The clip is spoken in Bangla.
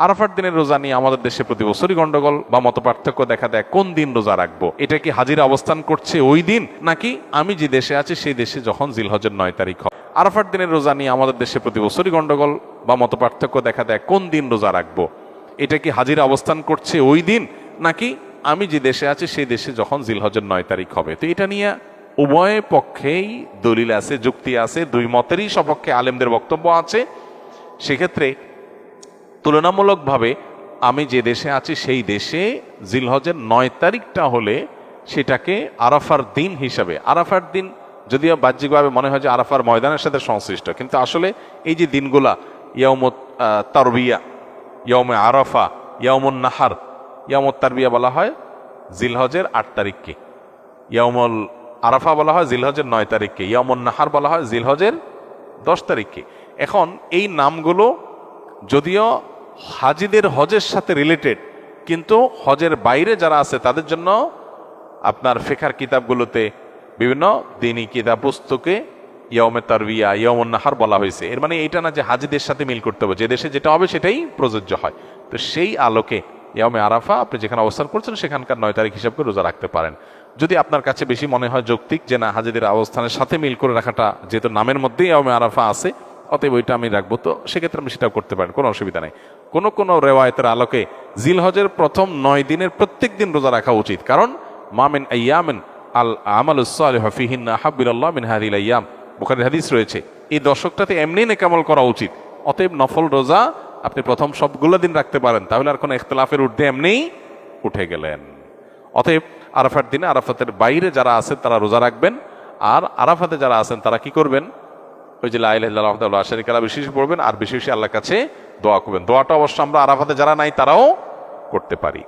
আরাফার দিনের রোজা নিয়ে আমাদের দেশে প্রতি বছরই গন্ডগোল বা মতপার্থক্য দেখা দেয়। কোন দিন রোজা রাখবো? এটা কি হাজিরা অবস্থান করছে ওই দিন, নাকি আমি যে দেশে আছি সেই দেশে যখন জিলহজের 9 তারিখ হয়? আরাফার দিনের রোজা নিয়ে আমাদের দেশে প্রতি বছরই গন্ডগোল বা মতপার্থক্য দেখা দেয়। কোন দিন রোজা রাখবো? এটা কি হাজিরা অবস্থান করছে ওই দিন, নাকি আমি যে দেশে আছি সেই দেশে যখন জিলহজের 9 তারিখ হবে? তো এটা নিয়ে উভয় পক্ষেই দলিল আছে, যুক্তি আছে, দুই মতেরই সপক্ষে আলেমদের বক্তব্য আছে। সেক্ষেত্রে তুলনামূলকভাবে আমি যে দেশে আছি সেই দেশে জিলহজের 9 তারিখটা হলে সেটাকে আরাফার দিন হিসাবে, আরাফার দিন যদিও বাহ্যিকভাবে মনে হয় যে আরাফার ময়দানের সাথে সংশ্লিষ্ট, কিন্তু আসলে এই যে দিনগুলা ইয়াউমুত তারবিয়া, ইয়াউমে আরাফা, ইয়াউমুন নাহার, ইয়াউমুত তারবিয়া বলা হয় জিলহজের 8 তারিখকে, ইয়াউমুল আরাফা বলা হয় জিলহজের 9 তারিখকে, ইয়াউমুন নাহার বলা হয় জিলহজের 10 তারিখকে। এখন এই নামগুলো যদিও হাজিদের হজের সাথে রিলেটেড, কিন্তু হজের বাইরে যারা আছে তাদের জন্য আপনার ফিকহের কিতাবগুলোতে বিভিন্ন দিনই কিতাব পুস্তকে ইয়াউমে তারবিয়া, ইয়াউমুন নাহার বলা হয়েছে। এর মানে এইটা না যে হাজিদের সাথে মিল করতে হবে, যে দেশে যেটা হবে সেটাই প্রযোজ্য হয়। তো সেই আলোকে ইয়াউমে আরাফা আপনি যেখানে অবস্থান করছেন সেখানকার 9 তারিখ হিসাব করে রোজা রাখতে পারেন। যদি আপনার কাছে বেশি মনে হয় যৌক্তিক যে না হাজিদের অবস্থানের সাথে মিল করে রাখাটা, যেহেতু নামের মধ্যেই ইয়াউমে আরাফা আছে, অতএব ওইটা আমি রাখবো, তো সেক্ষেত্রে আমি সেটাও করতে পারেন, কোনো অসুবিধা নেই। কোনো কোনো রেওয়ায়তের আলোকে জিলহজের প্রথম 9 দিনের প্রত্যেক দিন রোজা রাখা উচিত, কারণ মামিন আইয়ামিন আল আমালুস সালিহু ফিহিন্না আহাব্বুলিল্লাহ মিন হাযিহিল আইয়াম, বুখারীর হাদিস রয়েছে। এই দশকটাতে এমনি নেকামল করা উচিত। অতএব নফল রোজা আপনি প্রথম সবগুলো দিন রাখতে পারেন, তাহলে আর কোনো ইখতিলাফের ঊর্ধ্বে এমনিই উঠে গেলেন। অতএব আরাফার দিনে আরাফাতের বাইরে যারা আছেন তারা রোজা রাখবেন, আর আরাফাতে যারা আছেন তারা কি করবেন? ওই যে লা ইলাহা ইল্লাল্লাহু ওয়াহদাহু লা শারীকা লাহু বেশি পড়বেন, আর বেশি বেশি আল্লাহর কাছে দোয়া করবেন। দোয়াটা অবশ্য আমরা আরাফাতে যারা নাই তারাও করতে পারি।